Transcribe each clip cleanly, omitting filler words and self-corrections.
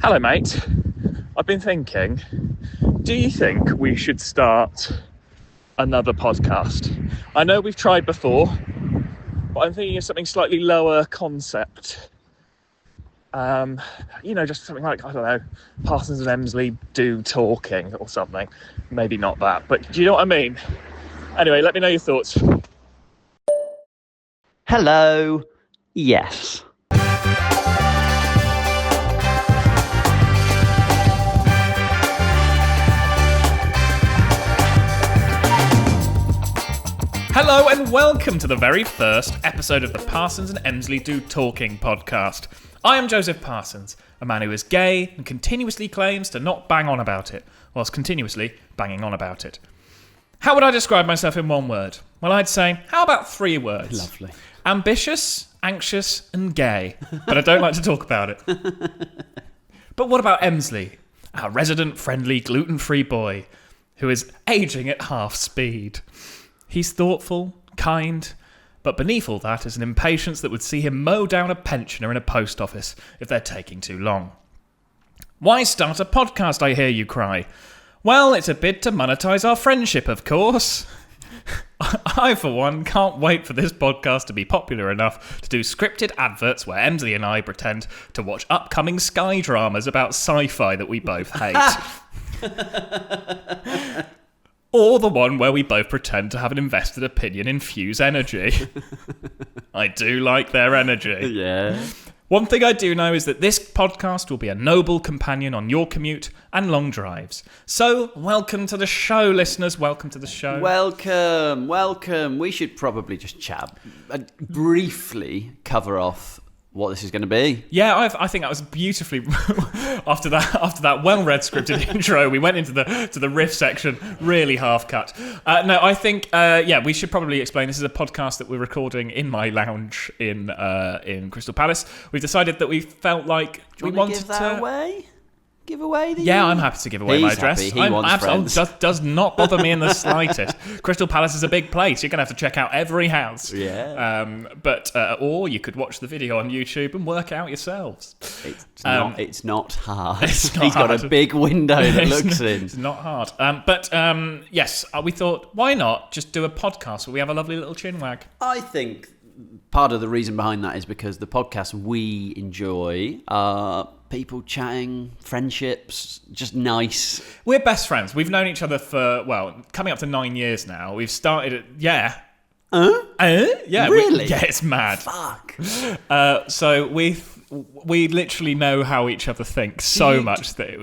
Hello, mate. I've been thinking, do you think we should start another podcast? I know we've tried before, but I'm thinking of something slightly lower concept. Just something like, I don't know, Parsons and Emslie do talking or something. Maybe not that, but do you know what I mean? Anyway, let me know your thoughts. Hello. Yes. Hello and welcome to the very first episode of the Parsons and Emslie Do Talking podcast. I am Joseph Parsons, a man who is gay and continuously claims to not bang on about it, whilst continuously banging on about it. How would I describe myself in one word? Well, I'd say, how about 3 words? Lovely. Ambitious, anxious and gay, but I don't like to talk about it. But what about Emslie, our resident friendly gluten-free boy, who is ageing at half speed? He's thoughtful, kind, but beneath all that is an impatience that would see him mow down a pensioner in a post office if they're taking too long. Why start a podcast, I hear you cry? Well, it's a bid to monetize our friendship, of course. I, for one, can't wait for this podcast to be popular enough to do scripted adverts where Emslie and I pretend to watch upcoming Sky dramas about sci-fi that we both hate. Or the one where we both pretend to have an invested opinion in Fuse Energy. I do like their energy. Yeah. One thing I do know is that this podcast will be a noble companion on your commute and long drives. So, welcome to the show, listeners. Welcome to the show. Welcome. We should probably just chat, briefly cover off what this is going to be. Yeah, I think that was beautifully after that well-read scripted intro. We went into the riff section, really half-cut. No, I think we should probably explain. This is a podcast that we're recording in my lounge in Crystal Palace. We've decided that we felt like we wanted give that to away. Give away the... Yeah, I'm happy to give away my address. Happy. He wants friends. Does not bother me in the slightest. Crystal Palace is a big place. You're going to have to check out every house. Yeah. Or you could watch the video on YouTube and work out yourselves. It's not hard. It's not He's hard. got a big window that looks in. It's not hard. Yes, we thought, why not just do a podcast where we have a lovely little chinwag? I think part of the reason behind that is because the podcasts we enjoy are people chatting, friendships, just nice. We're best friends. We've known each other for, coming up to 9 years now. We've started, yeah. Yeah. Really? Yeah, it's mad. Fuck. So we literally know how each other think so much that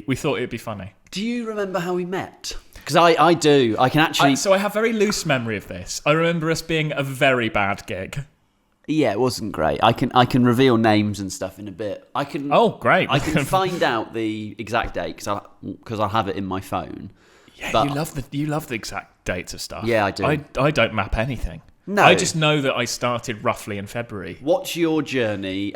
we thought it'd be funny. Do you remember how we met? Because I do. I can actually... So I have very loose memory of this. I remember us being a very bad gig. Yeah, it wasn't great. I can reveal names and stuff in a bit. Oh, great! I can find out the exact date because I'll have it in my phone. Yeah, but you love the exact dates of stuff. Yeah, I do. I don't map anything. No, I just know that I started roughly in February. What's your journey?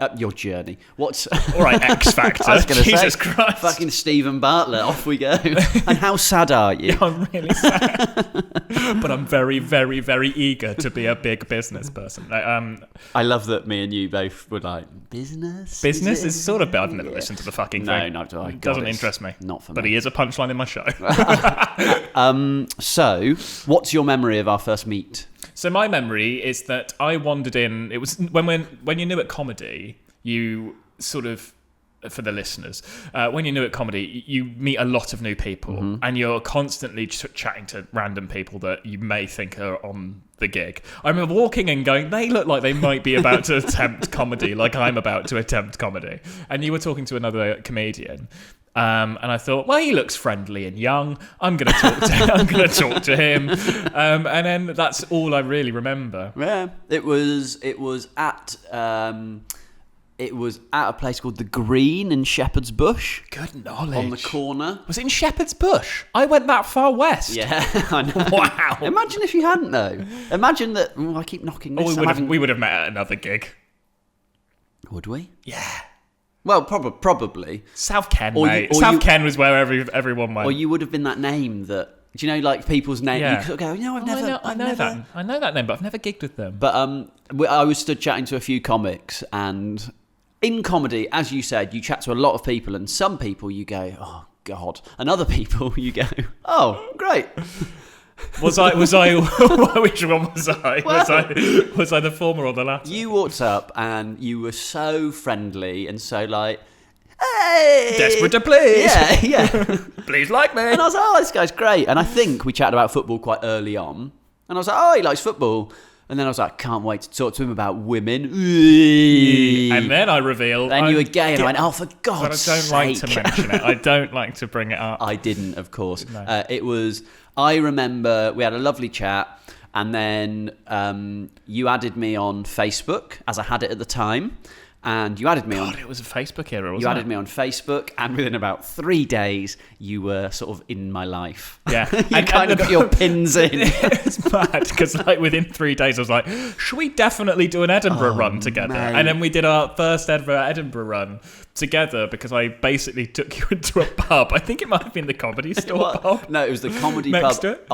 What's all right? X Factor. I was going to say, Jesus Christ! Fucking Stephen Bartlett. Off we go. And how sad are you? Yeah, I'm really sad, but I'm very, very, very eager to be a big business person. I love that me and you both were like business. Business is sort of bad. I've never listened to the fucking thing. No, it doesn't interest me. Not for me. But he is a punchline in my show. So, what's your memory of our first meet? So my memory is that I wandered in. It was when you're new at comedy, you sort of, for the listeners, when you're new at comedy, you meet a lot of new people, and you're constantly chatting to random people that you may think are on the gig. I remember walking and going, they look like they might be about to attempt comedy, like I'm about to attempt comedy. And you were talking to another comedian. And I thought, well, he looks friendly and young. I'm going to talk to him. And then that's all I really remember. Yeah, it was at a place called The Green in Shepherd's Bush. Good knowledge. On the corner. Was it in Shepherd's Bush? I went that far west. Yeah, I know. Wow. Imagine if you hadn't though. Imagine that. Oh, I keep knocking this. We would have met at another gig. Would we? Yeah. Well, probably. South Ken, mate. South Ken was where everyone went. Or you would have been that name that... Do you know, like, people's names? Yeah. You sort of go, I know that name, but I've never gigged with them. But I was stood chatting to a few comics, and in comedy, as you said, you chat to a lot of people, and some people you go, oh God, and other people you go, oh great. Was I? Which one was I? Was I the former or the latter? You walked up and you were so friendly and so like, hey, desperate to please. Yeah. Please like me. And I was like, oh, this guy's great. And I think we chatted about football quite early on. And I was like, oh, he likes football. And then I was like, can't wait to talk to him about women. And then I revealed... Then you were gay, and I went, oh, for God's sake. But I don't like to mention it. I don't like to bring it up. I didn't, of course. No. It was... I remember we had a lovely chat, and then you added me on Facebook, as I had it at the time. And you added me on... God, it was a Facebook era, wasn't it? You added me on Facebook, and within about 3 days, you were sort of in my life. Yeah. You kind of got your pins in. It's mad, because like within 3 days, I was like, should we definitely do an Edinburgh run together? Mate. And then we did our first ever Edinburgh run together, because I basically took you into a pub. I think it might have been the Comedy Store pub. No, it was the Comedy Next pub to it.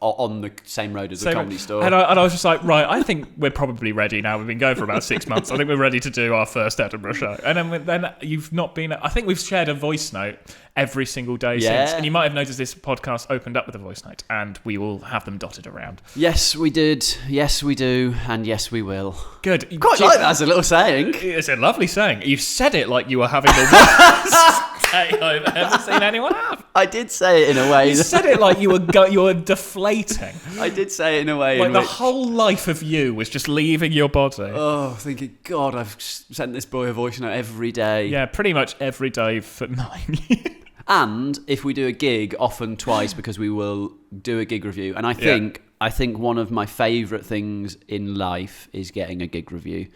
on the same road as the Comedy Store. And I was just like, right, I think we're probably ready now. We've been going for about 6 months. I think we're ready to do our first Edinburgh show. And then you've not been... I think we've shared a voice note every single day since. And you might have noticed this podcast opened up with a voice note, and we will have them dotted around. Yes, we did. Yes, we do. And yes, we will. Good. Quite like that as a little saying. It's a lovely saying. You said it like you were having the worst day I've ever seen anyone have. I did say it in a way. You said it like you were deflating. I did say it in a way. Like the whole life of you was just leaving your body. Oh, thinking, God, I've sent this boy a voice note every day. Yeah, pretty much every day for 9 years. And if we do a gig, often twice, because we will do a gig review. And I think one of my favourite things in life is getting a gig review.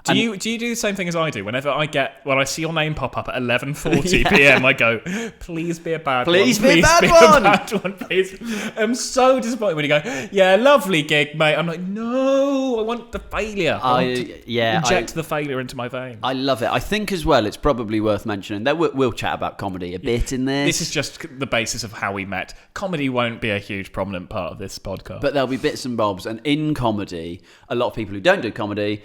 Do you do the same thing as I do? When I see your name pop up at 11:40 p.m, I go, please be a bad one. Please be a bad one, please. I'm so disappointed when you go, yeah, lovely gig, mate. I'm like, no, I want the failure. Inject the failure into my veins. I love it. I think as well, it's probably worth mentioning that we'll chat about comedy a bit in this. This is just the basis of how we met. Comedy won't be a huge prominent part of this podcast. But there'll be bits and bobs. And in comedy, a lot of people who don't do comedy...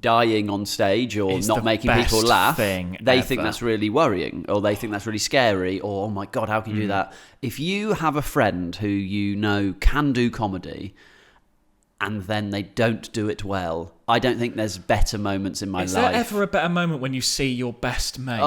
dying on stage or not making people laugh, they think that's really worrying, or they think that's really scary, or oh my God, how can you do that? If you have a friend who you know can do comedy and then they don't do it well, I don't think there's better moments in my life. Is there ever a better moment when you see your best mate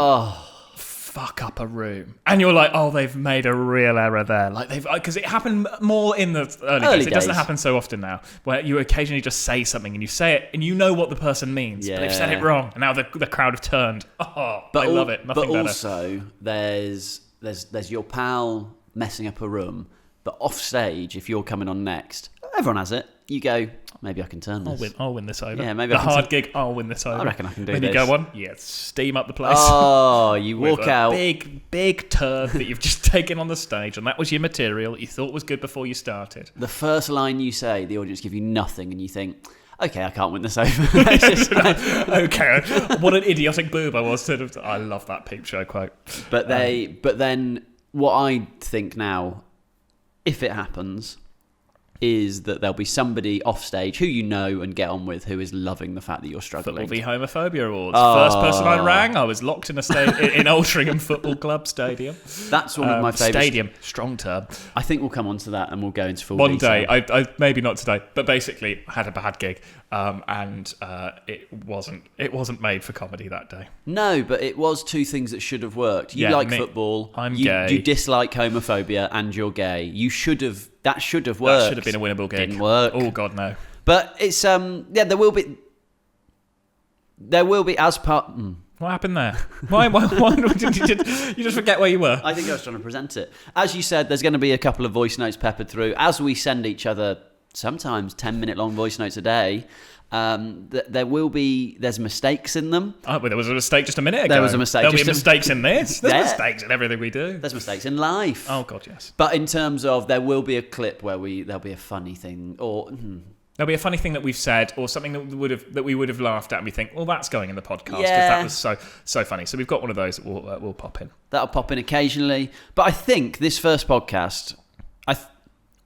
fuck up a room and you're like, oh, they've made a real error there? Like because it happened more in the early days. It doesn't happen so often now, where you occasionally just say something and you say it and you know what the person means, but they've said it wrong, and now the crowd have turned. I love it. Nothing better. But also, there's your pal messing up a room, but off stage, if you're coming on next, everyone has it. You go, maybe I can turn this. I'll win this over. Yeah, maybe the hard gig, I'll win this over. I reckon I can do this. Then you go on, steam up the place. Oh, you walk out. Big turd that you've just taken on the stage, and that was your material that you thought was good before you started. The first line you say, the audience give you nothing, and you think, okay, I can't win this over. Okay, what an idiotic boob I was. I love that peep show quote. But then what I think now, if it happens, is that there'll be somebody off stage who you know and get on with who is loving the fact that you're struggling. Football v Homophobia Awards. First person I rang, I was locked in a in Altrincham Football Club Stadium. That's one of my favourite. Stadium, strong term. I think we'll come on to that and we'll go into full one detail. day. I maybe not today, but basically I had a bad gig, and it wasn't made for comedy that day. No, but it was two things that should have worked. You like football. I'm gay. You dislike homophobia, and you're gay. You should have. That should have worked. That should have been a winnable gig. Didn't work. Oh God, no. But it's there will be as part. What happened there? Why did you just forget where you were? I think I was trying to present it. As you said, there's going to be a couple of voice notes peppered through as we send each other sometimes 10-minute long voice notes a day. There's mistakes in them. Oh, but there was a mistake just a minute ago. There was a mistake. There'll be mistakes in this. There's mistakes in everything we do. There's mistakes in life. Oh God, yes. But in terms of, there will be a clip where there'll be a funny thing, or there'll be a funny thing that we've said, or something that we would have laughed at, and we think, well, that's going in the podcast because that was so funny. So we've got one of those that will pop in. That'll pop in occasionally. But I think this first podcast,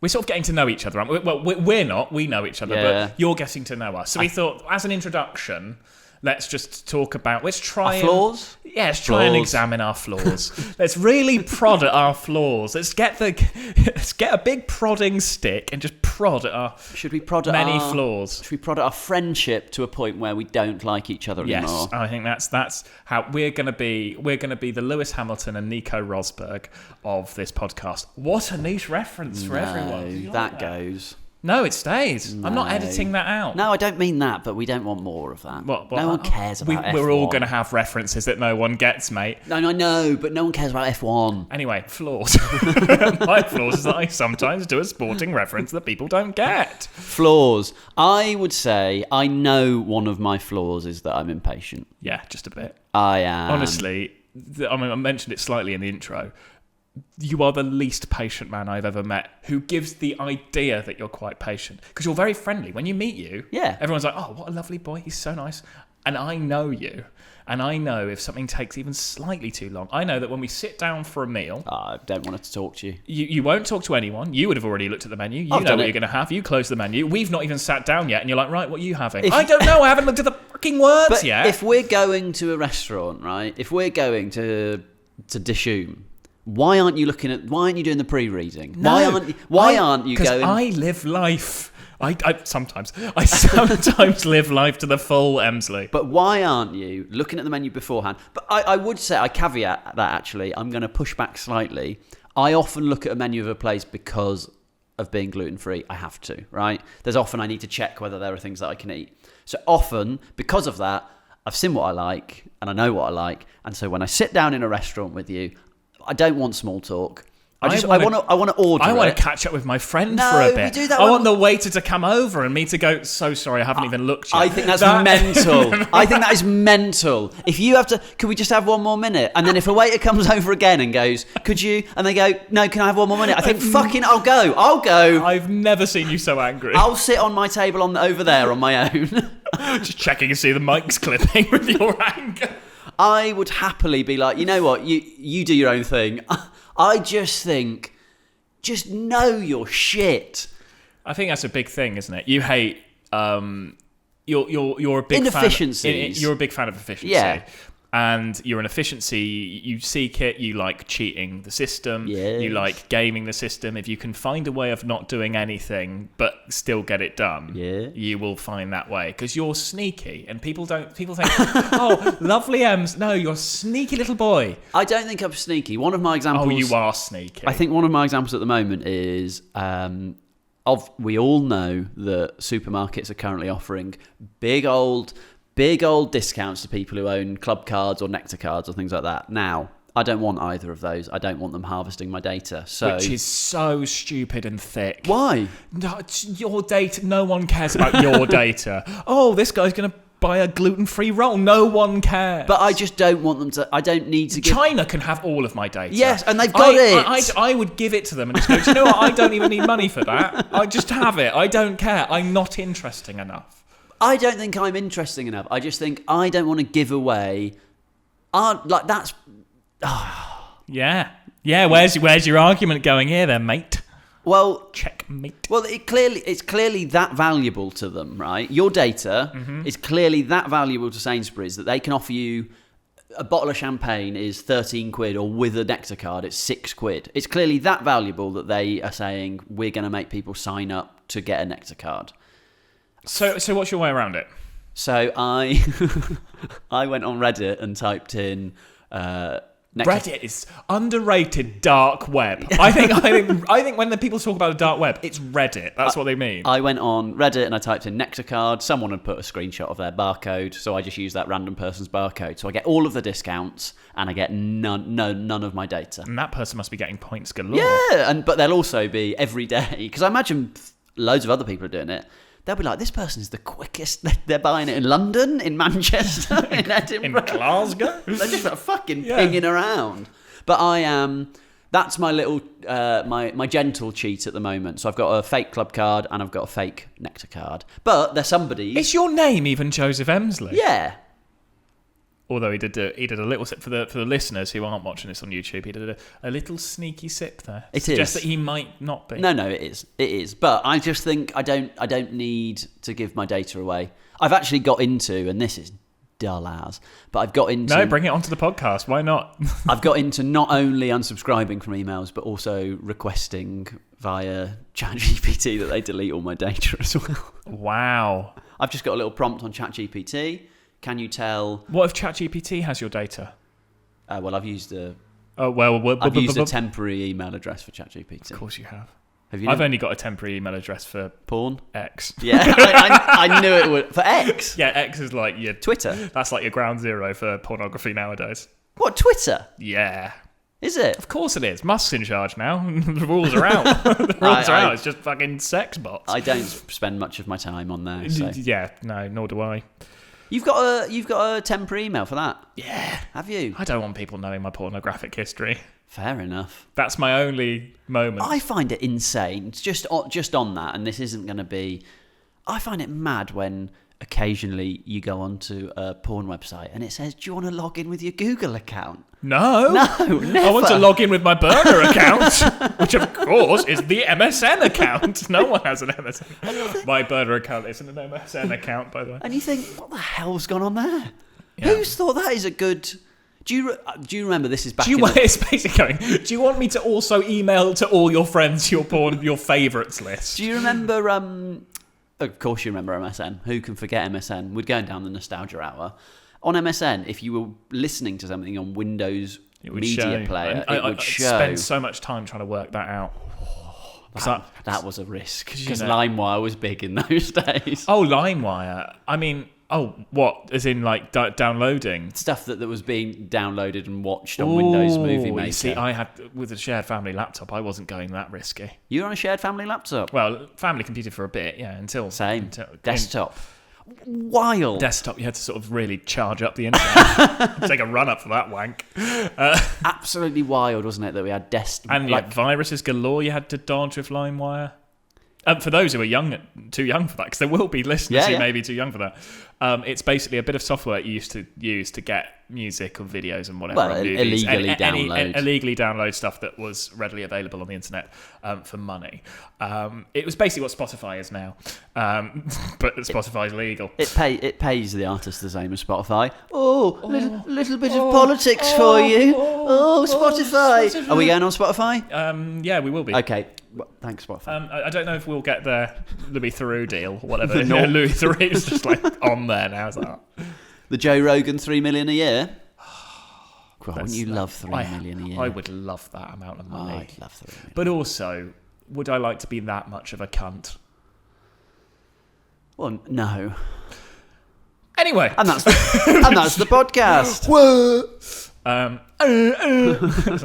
we're sort of getting to know each other, aren't we? Well, we're not. We know each other, but you're getting to know us. So we thought, as an introduction, Let's just talk about... Let's try our flaws? Yeah, let's try and examine our flaws. Let's really prod at our flaws. Let's get a big prodding stick and just prod at our many flaws. Should we prod at our friendship to a point where we don't like each other anymore? Yes, I think that's how we're going to be. We're going to be the Lewis Hamilton and Nico Rosberg of this podcast. What a niche reference for everyone. That goes... No, it stays. No. I'm not editing that out. No, I don't mean that, but we don't want more of that. No one cares about F1. We're all going to have references that no one gets, mate. No, I know, but no one cares about F1. Anyway, flaws. My flaws is that I sometimes do a sporting reference that people don't get. Flaws. I would say I know one of my flaws is that I'm impatient. Yeah, just a bit. I am. Honestly, I mentioned it slightly in the intro. You are the least patient man I've ever met who gives the idea that you're quite patient. Because you're very friendly. When you meet you, everyone's like, oh, what a lovely boy. He's so nice. And I know you. And I know if something takes even slightly too long. I know that when we sit down for a meal... I don't want to talk to you. You won't talk to anyone. You would have already looked at the menu. You know what you're going to have. You close the menu. We've not even sat down yet. And you're like, right, what are you having? I don't know. I haven't looked at the fucking words yet. If we're going to a restaurant, right? If we're going to Dishoom... Why aren't you doing the pre-reading? No, why aren't you going? Because I live life. I sometimes live life to the full, Emslie. But why aren't you looking at the menu beforehand? But I would say, I caveat that actually. I'm going to push back slightly. I often look at a menu of a place because of being gluten-free. I have to, right? There's often I need to check whether there are things that I can eat. So often, because of that, I've seen what I like and I know what I like. And so when I sit down in a restaurant with you, I don't want small talk. I want to order. I want to catch up with my friend for a bit. We do that. I want the waiter to come over and me to go, so sorry, I haven't even looked yet. I think that's mental. I think that is mental. If you have to, can we just have one more minute? And then if a waiter comes over again and goes, could you? And they go, no, can I have one more minute? I think, I'll go. I've never seen you so angry. I'll sit on my table over there on my own. Just checking to see the mic's clipping with your anger. I would happily be like, you know what, you do your own thing. I just think, just know your shit. I think that's a big thing, isn't it? You hate, you're a big inefficiencies. You're a big fan of efficiency. Yeah. And you're an efficiency, you seek it, you like cheating the system, you like gaming the system. If you can find a way of not doing anything but still get it done, you will find that way. Because you're sneaky, and people think, oh, lovely Ems. No, you're a sneaky little boy. I don't think I'm sneaky. One of my examples... Oh, you are sneaky. I think one of my examples at the moment is... we all know that supermarkets are currently offering big old discounts to people who own club cards or Nectar cards or things like that. Now, I don't want either of those. I don't want them harvesting my data. Which is so stupid and thick. Why? No, it's your data. No one cares about your data. Oh, this guy's going to buy a gluten-free roll. No one cares. But I just don't want them to... I don't need to give... China can have all of my data. Yes, and they've got it. I would give it to them and just go, do you know what? I don't even need money for that. I just have it. I don't care. I'm not interesting enough. I don't think I'm interesting enough. I just think I don't want to give away... that's... Yeah. Where's your argument going here then, mate? Well... Checkmate. Well, it's clearly that valuable to them, right? Your data is clearly that valuable to Sainsbury's that they can offer you... A bottle of champagne is 13 quid, or with a Nectar card, it's 6 quid. It's clearly that valuable that they are saying, we're going to make people sign up to get a Nectar card. So what's your way around it? So I went on Reddit and typed in Reddit is underrated dark web. I think when the people talk about the dark web, it's Reddit. That's what they mean. I went on Reddit and I typed in Nectar card. Someone had put a screenshot of their barcode, so I just used that random person's barcode. So I get all of the discounts and I get none of my data. And that person must be getting points galore. Yeah, but they'll also be every day, because I imagine loads of other people are doing it. They'll be like, this person's the quickest. They're buying it in London, in Manchester, in Edinburgh. In Glasgow. They're just fucking pinging around. But I am... That's my little... my gentle cheat at the moment. So I've got a fake club card and I've got a fake Nectar card. But they're somebody's... Is your name even Joseph Emslie? Yeah. Although he did a little sip for the listeners who aren't watching this on YouTube. He did a little sneaky sip there. It suggests is that he might not be. No, it is. But I just think I don't need to give my data away. I've actually got into, and this is dull as. But I've got into... No, bring it onto the podcast. Why not? I've got into not only unsubscribing from emails, but also requesting via ChatGPT that they delete all my data as well. Wow. I've just got a little prompt on ChatGPT. Can you tell... What if ChatGPT has your data? Well, I've used a... I've used a temporary email address for ChatGPT. Of course you have. Have you? I've only got a temporary email address for porn. X. Yeah, I knew it would. For X? Yeah, X is like your... Twitter? That's like your ground zero for pornography nowadays. What, Twitter? Yeah. Is it? Of course it is. Musk's in charge now. The rules are out. The rules are out. It's just fucking sex bots. I don't spend much of my time on there. So. Yeah, no, nor do I. You've got a temporary email for that? Yeah. Have you? I don't want people knowing my pornographic history. Fair enough. That's my only moment. I find it insane. Just on that, and this isn't going to be... I find it mad when occasionally you go onto a porn website and it says, do you want to log in with your Google account? No, never. I want to log in with my burner account, which of course is the MSN account. No one has an MSN. My burner account isn't an MSN account, by the way. And you think, what the hell's gone on there? Yeah. Who's thought that is a good... Do you remember this is back It's basically going, do you want me to also email to all your friends your favourites list? Do you remember... of course you remember MSN. Who can forget MSN? We're going down the nostalgia hour. On MSN, if you were listening to something on Windows Media Player, it would show. I spent so much time trying to work that out. That was a risk. Because LimeWire was big in those days. Oh, LimeWire. I mean... Oh, what? As in, like, downloading? Stuff that was being downloaded and watched on Windows Movie Maker. You see, I had, with a shared family laptop, I wasn't going that risky. You were on a shared family laptop? Well, family computer for a bit, yeah, until... Same. Desktop. Wild. Desktop, you had to sort of really charge up the internet. Take a run up for that wank. Absolutely wild, wasn't it, that we had desktop... And viruses galore you had to dodge with LimeWire. For those who are too young for that, because there will be listeners who may be too young for that. It's basically a bit of software you used to use to get music or videos and whatever. Well, illegally download. Illegally download stuff that was readily available on the internet for money. It was basically what Spotify is now, but Spotify's legal. It pays the artist the same as Spotify. Little bit of politics for you. Spotify. Are we going on Spotify? Yeah, we will be. Okay. Well, thanks, Spotify. I don't know if we'll get their Louis Theroux deal or whatever. Louis Theroux is just like on there now. Is that the Joe Rogan $3 million a year? God, wouldn't you love $3 million a year? I would love that amount of money. I'd love $3 million. But also, would I like to be that much of a cunt? Well, no. Anyway, and that's the podcast. Whoa. So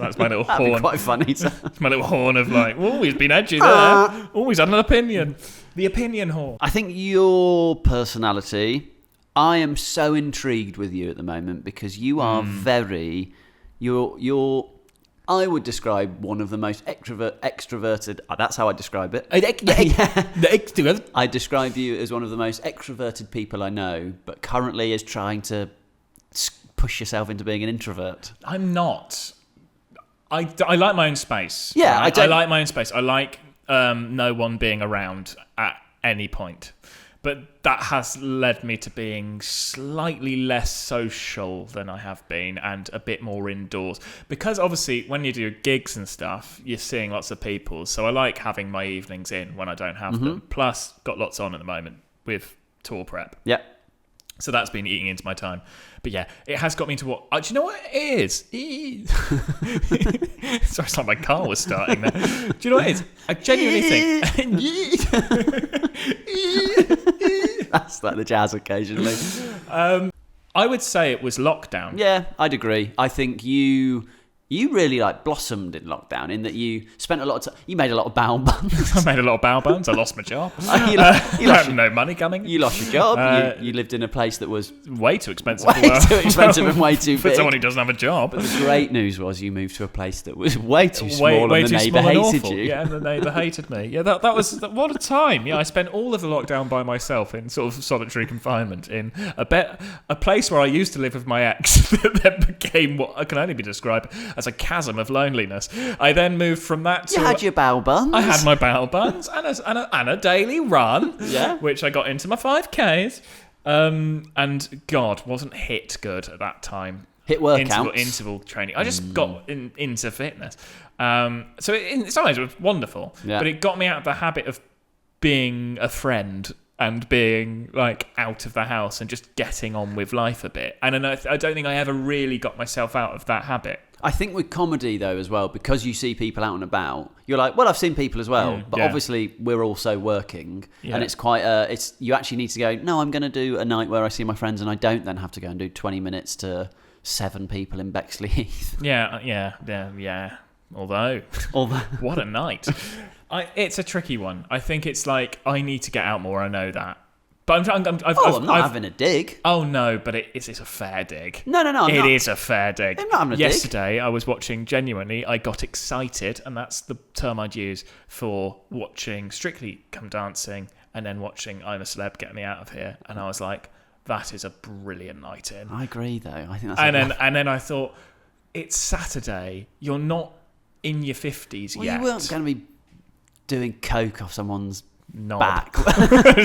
that's my little horn. That'd be quite funny. It's my little horn of like, oh, he's been edgy there. Oh, he's had an opinion. The opinion horn. I think your personality, I am so intrigued with you at the moment because you are you're I would describe one of the most extroverted. That's how I describe it. I describe you as one of the most extroverted people I know, but currently is trying to push yourself into being an introvert. I'm not. I like my own space. Yeah, right? I like my own space. I like no one being around at any point. But that has led me to being slightly less social than I have been and a bit more indoors. Because obviously when you do gigs and stuff, you're seeing lots of people. So I like having my evenings in when I don't have them. Plus, got lots on at the moment with tour prep. Yeah. So that's been eating into my time. But yeah, it has got me to what... do you know what it is? Sorry, it's like my car was starting there. Do you know what it is? I genuinely think... That's like the jazz occasionally. I would say it was lockdown. Yeah, I'd agree. I think you really like blossomed in lockdown in that you spent a lot of time... You made a lot of bow buns. I made a lot of bow buns. I lost my job. You had no money coming. You lost your job. You lived in a place that was... Way too expensive. Way too expensive and way too big. For someone who doesn't have a job. But the great news was you moved to a place that was way too small and the neighbour hated you. Yeah, and the neighbour hated me. Yeah, that was... What a time. Yeah, I spent all of the lockdown by myself in sort of solitary confinement in a place where I used to live with my ex that then became what I can only be described as a chasm of loneliness. I then moved from that to... You had your bow buns. I had my bow buns and a daily run, yeah, which I got into my 5Ks. And God, wasn't HIIT good at that time. HIIT workouts. Interval training. I just got into fitness. So in some ways it was wonderful, but it got me out of the habit of being a friend and being like out of the house and just getting on with life a bit. And I don't think I ever really got myself out of that habit. I think with comedy though as well, because you see people out and about, you're like, well, I've seen people as well, but obviously we're also working, and it's quite you actually need to go, no, I'm going to do a night where I see my friends, and I don't then have to go and do 20 minutes to 7 people in Bexley Heath. Yeah. Although what a night. It's a tricky one. I think it's like I need to get out more. I know that, but I'm not having a dig. Oh no, but it's a fair dig. No, it is a fair dig. I'm not having a dig. Yesterday, I was watching. Genuinely, I got excited, and that's the term I'd use for watching Strictly Come Dancing, and then watching I'm a Celeb, Get Me Out of Here, and I was like, that is a brilliant night in. I agree, though. I think that's. And then I thought, it's Saturday. You're not in your 50s yet. You weren't going to be doing coke off someone's knob. Back.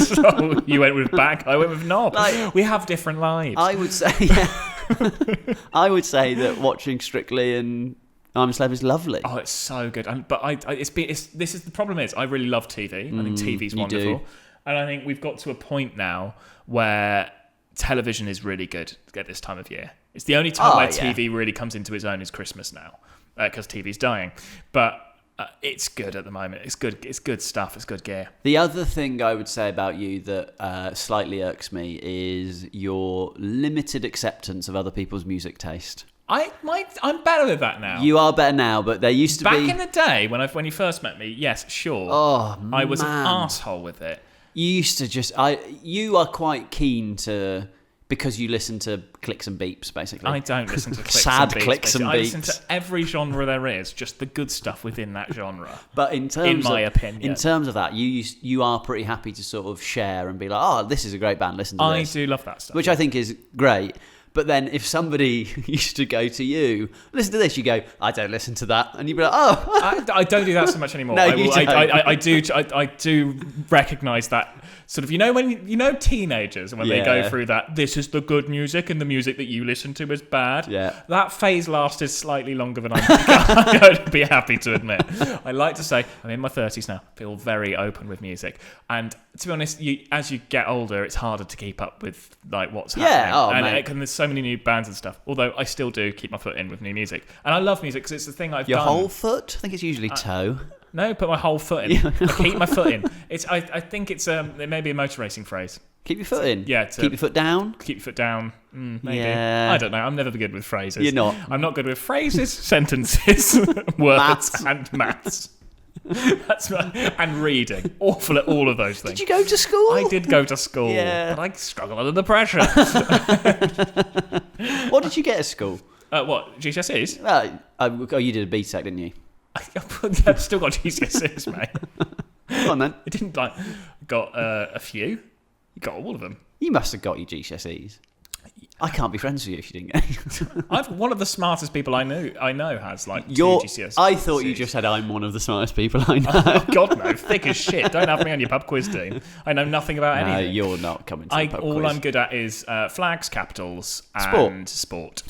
So you went with back, I went with knob. We have different lives. I would say, that watching Strictly and I'm a Celeb is lovely. Oh, it's so good. This is the problem is I really love TV. I think TV's wonderful. And I think we've got to a point now where television is really good at this time of year. It's the only time where TV really comes into its own is Christmas now, because TV's dying. But it's good at the moment. It's good. It's good stuff. It's good gear. The other thing I would say about you that slightly irks me is your limited acceptance of other people's music taste. I'm better with that now. You are better now, but there used to be... Back in the day, when you first met me, yes, sure. Oh, I was an arsehole with it. You used to just... You are quite keen to... Because you listen to clicks and beeps, basically. I don't listen to clicks Sad and beeps. Clicks and beeps. I listen to every genre there is, just the good stuff within that genre. But in my opinion, in terms of that, you are pretty happy to sort of share and be like, oh, this is a great band, listen to this. I do love that stuff. Which I think is great. But then if somebody used to go to you, listen to this, you go, I don't listen to that. And you'd be like, oh. I don't do that so much anymore. No, you don't. I do recognise that sort of, when teenagers, when they go through that, this is the good music and the music that you listen to is bad. Yeah. That phase lasted slightly longer than I'd be happy to admit. I like to say, I'm in my 30s now, feel very open with music. And to be honest, as you get older, it's harder to keep up with like what's happening. And there's so many new bands and stuff. Although I still do keep my foot in with new music, and I love music because it's the thing I've done. Your whole foot? I think it's usually toe. No, put my whole foot in. I keep my foot in. I think it's it may be a motor racing phrase. Keep your foot in. Yeah. Keep your foot down. Keep your foot down. Maybe. Yeah. I don't know. I'm never good with phrases. You're not. I'm not good with phrases, sentences, words, and maths. And reading. Awful at all of those things. Did you go to school? I did go to school, but I struggle under the pressure. What did you get at school? What, GCSEs? You did a BTEC, didn't you? I've still got GCSEs, mate. Go on then. I didn't got a few. You got all of them. You must have got your GCSEs. I can't be friends with you if you didn't get I'm one of the smartest people I know has like 2 GCSEs. I thought you just said I'm one of the smartest people I know. Oh, God no, thick as shit. Don't have me on your pub quiz team. I know nothing about anything. No, you're not coming to the pub quiz. All I'm good at is flags, capitals, and sport.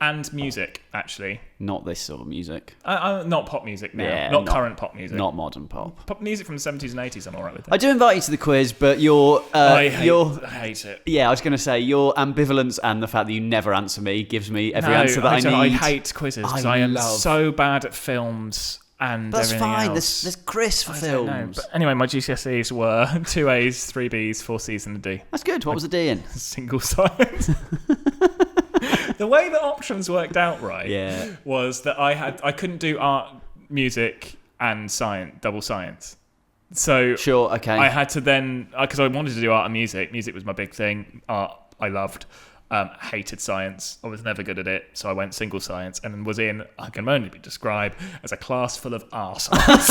And music, actually. Not this sort of music. Not pop music now. Yeah, not current pop music. Not modern pop. Pop music from the 70s and 80s, I'm all right with that. I do invite you to the quiz, but I hate it. Yeah, I was going to say, your ambivalence and the fact that you never answer me gives me every answer that I need. I hate quizzes because I am so bad at films and that's everything fine. else. There's Chris for films. But anyway, my GCSEs were 2 A's, 3 B's, 4 C's and a D. That's good. What was the D in? Single science. The way the options worked out was that I couldn't do art, music and science, double science. So sure, okay. I had to then, because I wanted to do art and music. Music was my big thing. Art I loved. Hated science. I was never good at it, so I went single science and was in, I can only be described as a class full of arseholes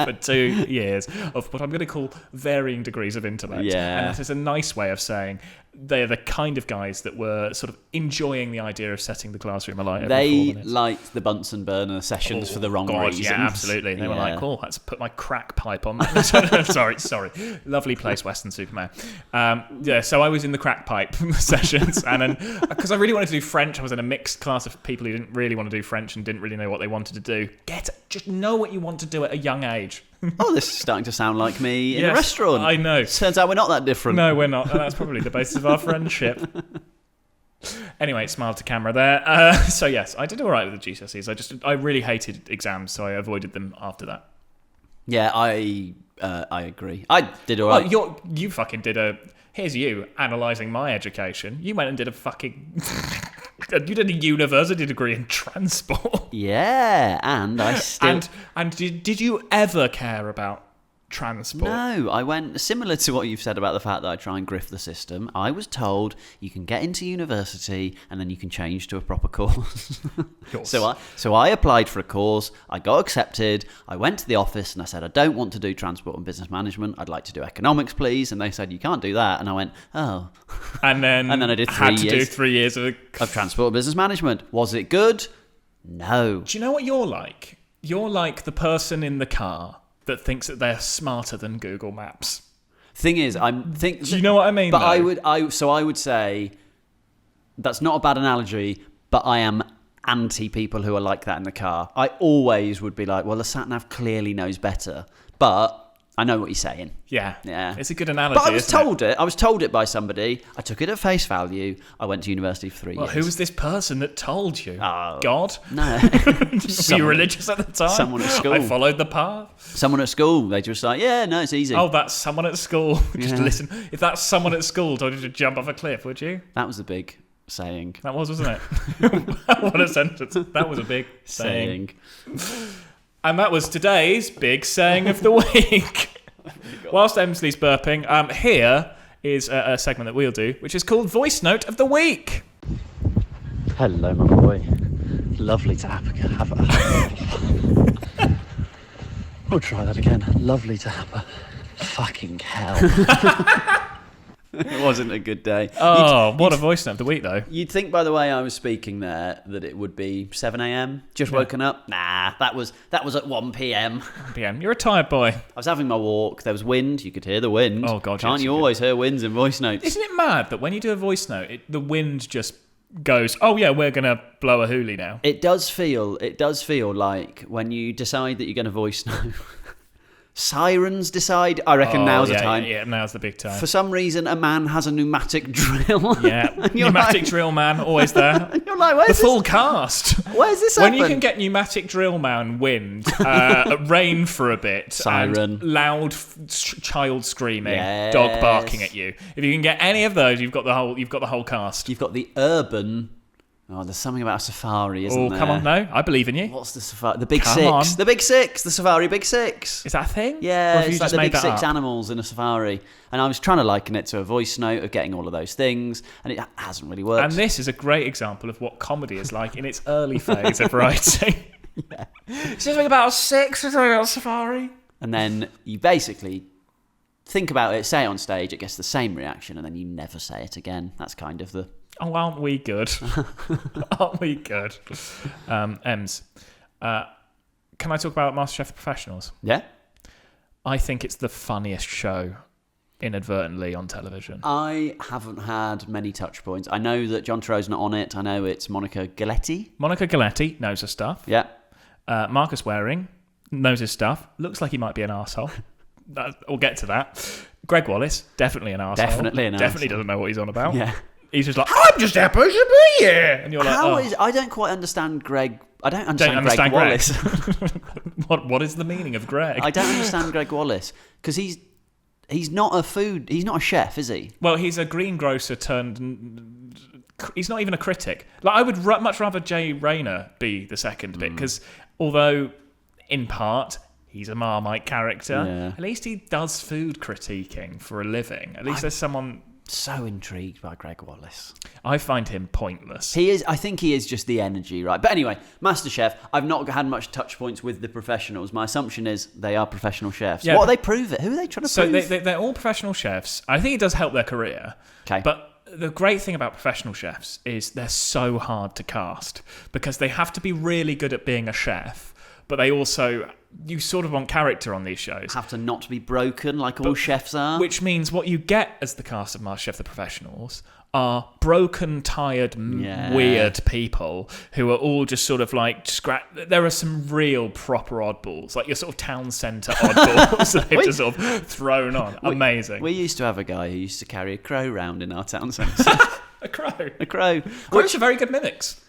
for 2 years of what I'm going to call varying degrees of intellect. Yeah. And that is a nice way of saying they're the kind of guys that were sort of enjoying the idea of setting the classroom alight. They liked the Bunsen burner sessions for the wrong reasons. Yeah, absolutely. They were like, "Oh, let's put my crack pipe on." sorry. Lovely place, Western Superman. So I was in the crack pipe sessions, and then because I really wanted to do French, I was in a mixed class of people who didn't really want to do French and didn't really know what they wanted to do. Just know what you want to do at a young age. Oh, this is starting to sound like me in a restaurant. I know. Turns out we're not that different. No, we're not. And that's probably the basis of our friendship. Anyway, smiled to camera there. So yes, I did all right with the GCSEs. I really hated exams, so I avoided them after that. Yeah, I agree. I did all right. Well, you fucking did here's you analysing my education. You went and did a fucking... You did a university degree in transport. Yeah, and I still... And did you ever care about transport? No, I went similar to what you've said about the fact that I try and grift the system. I was told you can get into university and then you can change to a proper course. So I applied for a course. I got accepted. I went to the office and I said, I don't want to do transport and business management. I'd like to do economics, please. And they said, you can't do that. And I went, oh. And then I did 3 years. Do 3 years of transport and business management. Was it good? No. Do you know what you're like? You're like the person in the car that thinks that they're smarter than Google Maps. Thing is, do you know what I mean? But though? I would say that's not a bad analogy, but I am anti people who are like that in the car. I always would be like, well, the sat nav clearly knows better, but I know what you're saying. Yeah. It's a good analogy. But I was told it by somebody. I took it at face value. I went to university for 3 years. Well, who was this person that told you? Oh, God? No. Were you religious at the time? Someone at school. I followed the path. Someone at school. They just like, yeah, no, it's easy. Oh, that's someone at school. Just listen. If that's someone at school told you to jump off a cliff, would you? That was the big saying. That was, wasn't it? What a sentence. That was a big saying. And that was today's big saying of the week. Whilst Emslie's burping, here is a segment that we'll do, which is called Voice Note of the Week. Hello, my boy. Lovely to have a... We'll try that again. Lovely to have a... Fucking hell. It wasn't a good day. What a voice note of the week, though. You'd think by the way I was speaking there that it would be 7 a.m. Just woken up. Nah, that was at 1 p.m. 1 p.m. You're a tired boy. I was having my walk. There was wind. You could hear the wind. Oh, God. Can't you always hear winds in voice notes? Isn't it mad that when you do a voice note, the wind just goes, oh, yeah, we're going to blow a hoolie now? It does feel like when you decide that you're going to voice note... Sirens decide. I reckon now's the time. Yeah, now's the big time. For some reason, a man has a pneumatic drill. Yeah, pneumatic drill man, always there. And you're like, where's the full cast? Where's this When happen? you can get pneumatic drill man, wind, rain for a bit, siren, and loud child screaming, dog barking at you. If you can get any of those, you've got the whole cast. You've got the urban. Oh, there's something about a safari, isn't there? Oh, come on, no. I believe in you. What's the safari? The Big Six. The Big Six. The Safari Big Six. Is that a thing? Yeah, it's like the Big Six animals in a safari. And I was trying to liken it to a voice note of getting all of those things, and it hasn't really worked. And this is a great example of what comedy is like in its early phase of writing. Yeah. Something about a six, something about a safari. And then you basically think about it, say it on stage, it gets the same reaction, and then you never say it again. That's kind of the... Oh, aren't we good? Aren't we good? Ems, can I talk about MasterChef Professionals? Yeah. I think it's the funniest show inadvertently on television. I haven't had many touch points. I know that John Turturro's not on it. I know it's Monica Galetti. Monica Galetti knows her stuff. Yeah. Marcus Waring knows his stuff. Looks like he might be an arsehole. We'll get to that. Greg Wallace, definitely an arsehole. Definitely doesn't know what he's on about. Yeah. He's just like, I'm just happy to be here. And you're like, I don't quite understand Greg. I don't understand Greg Wallace. What is the meaning of Greg? I don't understand Greg Wallace because he's not a chef, is he? Well, he's a greengrocer turned. He's not even a critic. Like I would much rather Jay Rayner be the second bit because although in part he's a Marmite character, at least he does food critiquing for a living. At least there's someone. So intrigued by Greg Wallace. I find him pointless. He is. I think he is just the energy, right? But anyway, MasterChef. I've not had much touch points with the professionals. My assumption is they are professional chefs. What are they prove it? Who are they trying to prove? So they're all professional chefs. I think it does help their career. Okay. But the great thing about professional chefs is they're so hard to cast because they have to be really good at being a chef, but they also, you sort of want character on these shows. Have to not be broken like all chefs are. Which means what you get as the cast of MasterChef The Professionals are broken, tired, weird people who are all just sort of like there are some real proper oddballs, like your sort of town centre oddballs that they've just sort of thrown on. Amazing. We used to have a guy who used to carry a crow round in our town centre. A crow? A crow. Crows are very good mimics.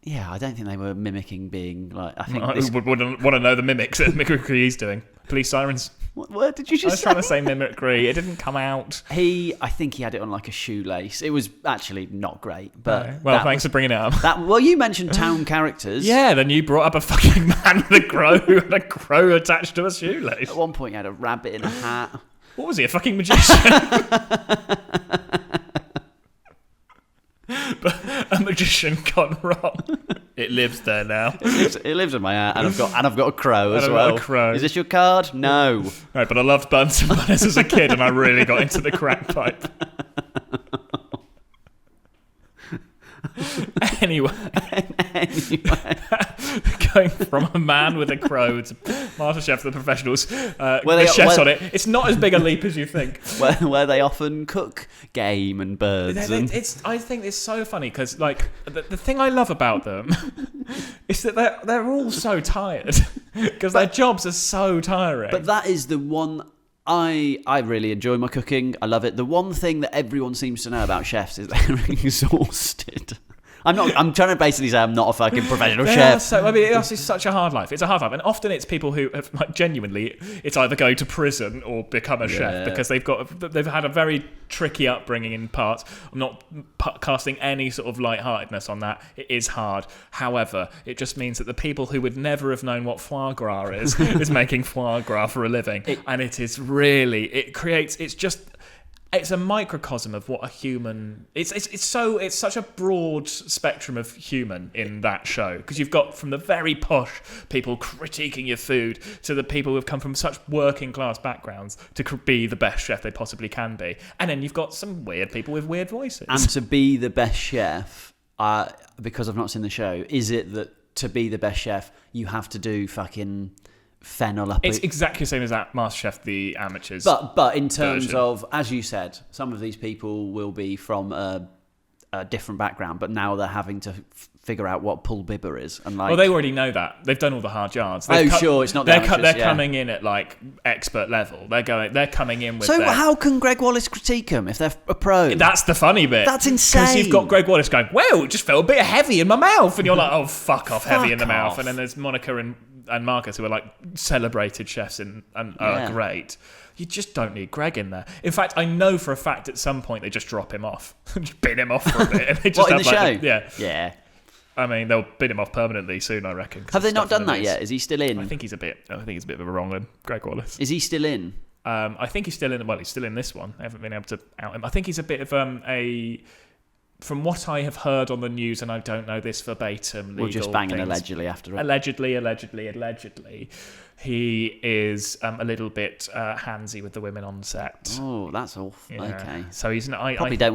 Yeah, I don't think they were mimicking being like... I think I would want to know the mimicry he's doing. Police sirens. What word did you just say? I was trying to say mimicry. It didn't come out. I think he had it on like a shoelace. It was actually not great. But no. Well, thanks for bringing it up. Well, you mentioned town characters. Yeah, then you brought up a fucking man with a crow who had a crow attached to a shoelace. At one point, he had a rabbit in a hat. What was he, a fucking magician? But a magician gone wrong. It lives there now. It lives in my hat, and I've got a crow as well. Got a crow. Is this your card? No. Right, but I loved Buns and Bunnies as a kid, and I really got into the crack pipe. Anyway, going from a man with a crow to MasterChef The Professionals, the chefs on it. It's not as big a leap as you think. Where they often cook game and birds. I think it's so funny because, like, the thing I love about them is that they're all so tired because their jobs are so tiring. But that is the one. I really enjoy my cooking. I love it. The one thing that everyone seems to know about chefs is they're exhausted. I'm trying to basically say I'm not a fucking professional chef. So, I mean, it's such a hard life. It's a hard life. And often it's people who have, like, genuinely, it's either go to prison or become a chef because they've had a very tricky upbringing in parts. I'm not casting any sort of lightheartedness on that. It is hard. However, it just means that the people who would never have known what foie gras is making foie gras for a living. And it is really, it's a microcosm of what a human. It's such a broad spectrum of human in that show because you've got from the very posh people critiquing your food to the people who've come from such working class backgrounds to be the best chef they possibly can be, and then you've got some weird people with weird voices. And to be the best chef, because I've not seen the show, is it that to be the best chef you have to do fucking fennel up? It's exactly the same as that MasterChef The Amateurs. But in terms of, as you said, some of these people will be from a different background, but now they're having to figure out what pull bibber is. And like, well, they already know that. They've done all the hard yards. Sure, it's not. They're coming in at like expert level. They're coming in with. So how can Greg Wallace critique them if they're a pro? That's the funny bit. That's insane. Because you've got Greg Wallace going, well, it just felt a bit heavy in my mouth, and you're like, oh, fuck off, heavy in the mouth. And then there's Monica and Marcus, who are like celebrated chefs and are great. You just don't need Greg in there. In fact, I know for a fact at some point they just drop him off, just bin him off for a bit. And they just in the show? Yeah. I mean, they'll bin him off permanently soon, I reckon. Have they not done that yet? Is he still in? I think he's a bit of a wrong one, Greg Wallace. Is he still in? I think he's still in. Well, he's still in this one. I haven't been able to out him. I think he's a bit of a. From what I have heard on the news, and I don't know this verbatim, we're just banging allegedly after it. Allegedly, he is a little bit handsy with the women on set. Oh, that's awful. Yeah. Okay, so he's not. Probably don't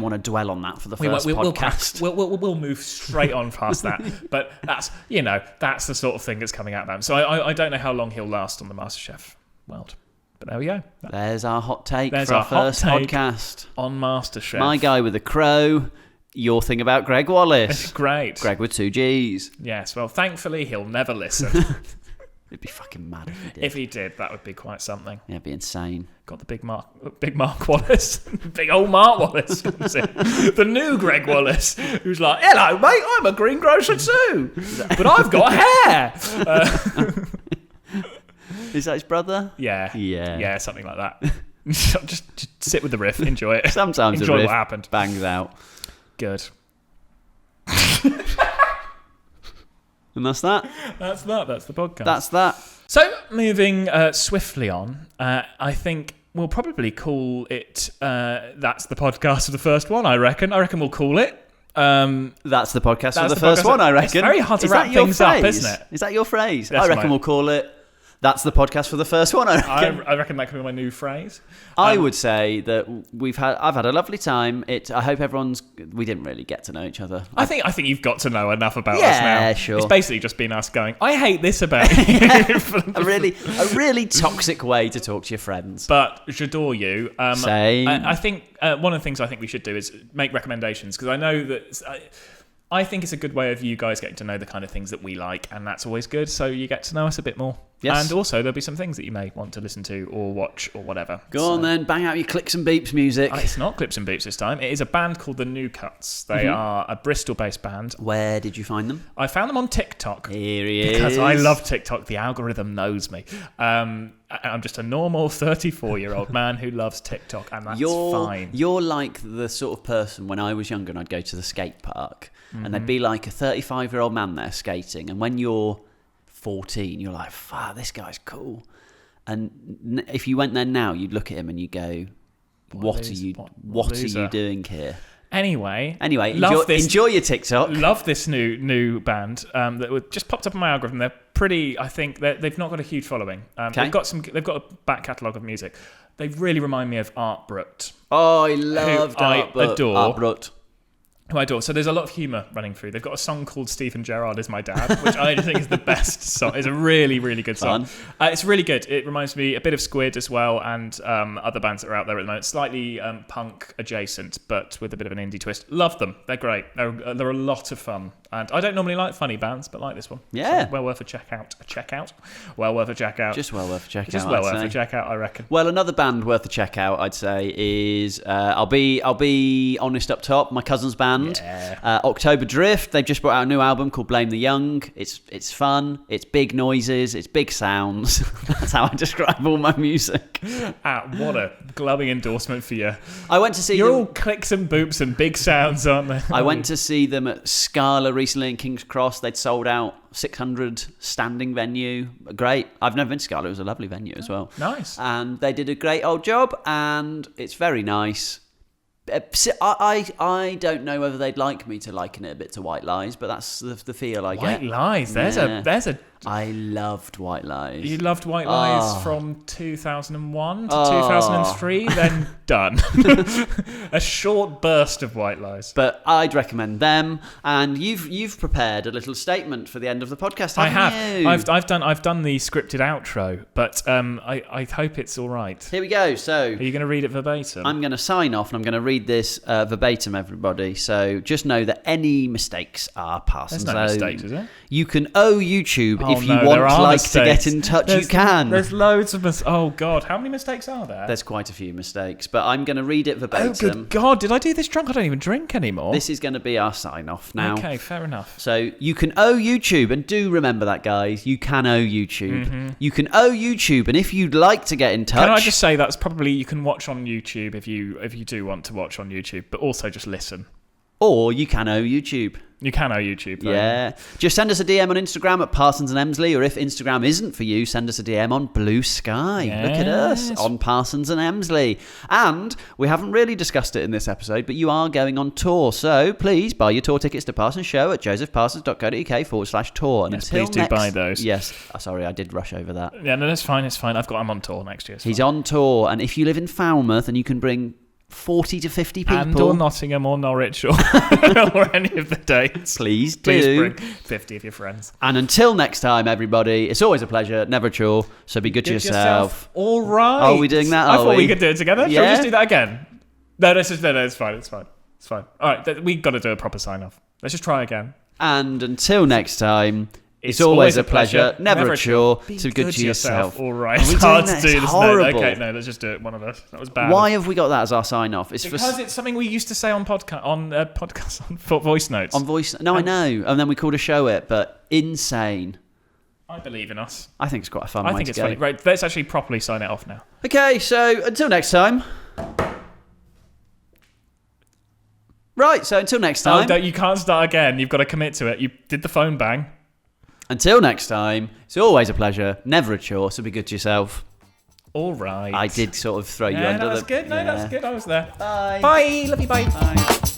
want to dwell on that for the first podcast. We'll move straight on past that. But that's the sort of thing that's coming out about him. So I don't know how long he'll last on the MasterChef world. But there we go. There's our hot take for our first podcast on MasterChef. My guy with a crow. Your thing about Greg Wallace. Great. Greg with 2 G's. Yes. Well, thankfully he'll never listen. It'd be fucking mad if he did. If he did, that would be quite something. Yeah, it'd be insane. Got the big Mark Wallace, big old Mark Wallace comes in. The new Greg Wallace, who's like, "Hello, mate. I'm a greengrocer too, but I've got hair." Is that his brother? Yeah, something like that. just sit with the riff, enjoy it. Sometimes enjoy the riff what happened. Bangs out. Good. And that's that. That's the podcast. That's that. So moving swiftly on, I think we'll probably call it. That's the podcast of the first one. I reckon we'll call it. That's the podcast of the first one. I reckon. It's very hard to wrap things up, isn't it? Is that your phrase? That's I reckon we'll call it. That's the podcast for the first one, I reckon. I reckon that could be my new phrase. I would say that I've had a lovely time. I hope we didn't really get to know each other. I think you've got to know enough about us now. Yeah, sure. It's basically just been us going, I hate this about you. a really toxic way to talk to your friends. But j'adore you. Same. I think one of the things I think we should do is make recommendations, because I know that... I think it's a good way of you guys getting to know the kind of things that we like, and that's always good, so you get to know us a bit more. Yes. And also, there'll be some things that you may want to listen to or watch or whatever. Go on then, bang out your Clicks and Beeps music. It's not Clips and Beeps this time. It is a band called The New Cuts. They are a Bristol-based band. Where did you find them? I found them on TikTok. Here he is. Because I love TikTok. The algorithm knows me. I'm just a normal 34-year-old man who loves TikTok, and that's fine. You're like the sort of person, when I was younger and I'd go to the skate park, and there'd be like a 35-year-old man there skating, and when you're 14, you're like, fuck, this guy's cool. And if you went there now, you'd look at him and you go, what are you doing here? Anyway, enjoy your TikTok. Love this new band that just popped up on my algorithm. They're pretty. I think they've not got a huge following. They've got a back catalogue of music. They really remind me of Art Brut. Oh, I loved Art Brut. I adore. Art Brut. Who I adore. So there's a lot of humour running through. They've got a song called Stephen Gerrard is My Dad, which I think is the best song. It's a really, really good song. It's really good. It reminds me a bit of Squid as well, and other bands that are out there at the moment. Slightly punk adjacent, but with a bit of an indie twist. Love them. They're great. They're a lot of fun. And I don't normally like funny bands, but like this one. Yeah. So well worth a check out. Well worth a check out. Just well worth a check out. Just well worth a check out, I reckon. Well, another band worth a check out, I'd say, is I'll be honest up top. My cousin's band. Yeah. October Drift. They've just brought out a new album called Blame the Young. It's fun. It's big noises. It's big sounds. That's how I describe all my music. What a glowing endorsement for you. I went to see You're all clicks and boops and big sounds, aren't they? I went to see them at Scala recently in King's Cross. They'd sold out 600 standing venue. Great. I've never been to Scala. It was a lovely venue as well. Nice. And they did a great old job, and it's very nice. I don't know whether they'd like me to liken it a bit to White Lies, but that's the feel I get. White Lies. There's a. I loved White Lies. You loved White Lies from 2001 to 2003, then done. A short burst of White Lies. But I'd recommend them, and you've prepared a little statement for the end of the podcast, haven't you? I've done the scripted outro, but I hope it's all right. Here we go. So, are you going to read it verbatim? I'm going to sign off, and I'm going to read this verbatim, everybody. So just know that any mistakes are Parsons. There's no mistakes, is there? You can owe YouTube. If you want to get in touch, you can. There's loads of mistakes. Oh, God. How many mistakes are there? There's quite a few mistakes, but I'm going to read it verbatim. Oh, good God. Did I do this drunk? I don't even drink anymore. This is going to be our sign-off now. Okay, fair enough. So you can owe YouTube, and do remember that, guys. You can owe YouTube. Mm-hmm. You can owe YouTube, and if you'd like to get in touch... Can I just say that's probably you can watch on YouTube if you do want to watch on YouTube, but also just listen. Or you can owe YouTube. You can owe YouTube, though. Yeah. Just send us a DM on Instagram at Parsons and Emslie, or if Instagram isn't for you, send us a DM on Bluesky. Yes. Look at us on Parsons and Emslie. And we haven't really discussed it in this episode, but you are going on tour. So please buy your tour tickets to Parsons Show at josephparsons.co.uk/tour. And yes, please do buy those. Yes. Sorry, I did rush over that. Yeah, no, that's fine. It's fine. I'm on tour next year. He's on tour. And if you live in Falmouth and you can bring 40 to 50 people. And or Nottingham or Norwich or, or any of the dates. Please bring 50 of your friends. And until next time, everybody, it's always a pleasure, never a chore, so be good to yourself. All right. Are we doing that? I thought we could do it together. Yeah? Shall we just do that again? No, it's fine. It's fine. All right, we've got to do a proper sign-off. Let's just try again. And until next time... It's always a pleasure, never a chore, so good to yourself. All right, it's hard to do this. Horrible. Okay, no, let's just do it. One of us. That was bad. Why have we got that as our sign-off? Because it's something we used to say on voice notes. On voice, no, I know, and then we called a show it, but insane. I believe in us. I think it's quite a fun. I think it's funny. Right, let's actually properly sign it off now. Okay, so until next time. Right, so until next time. Oh, you can't start again. You've got to commit to it. You did the phone bang. Until next time, it's always a pleasure, never a chore, so be good to yourself. All right. I did sort of throw you under that's good. No, that's good. I was there. Bye. Bye. Love you. Bye. Bye.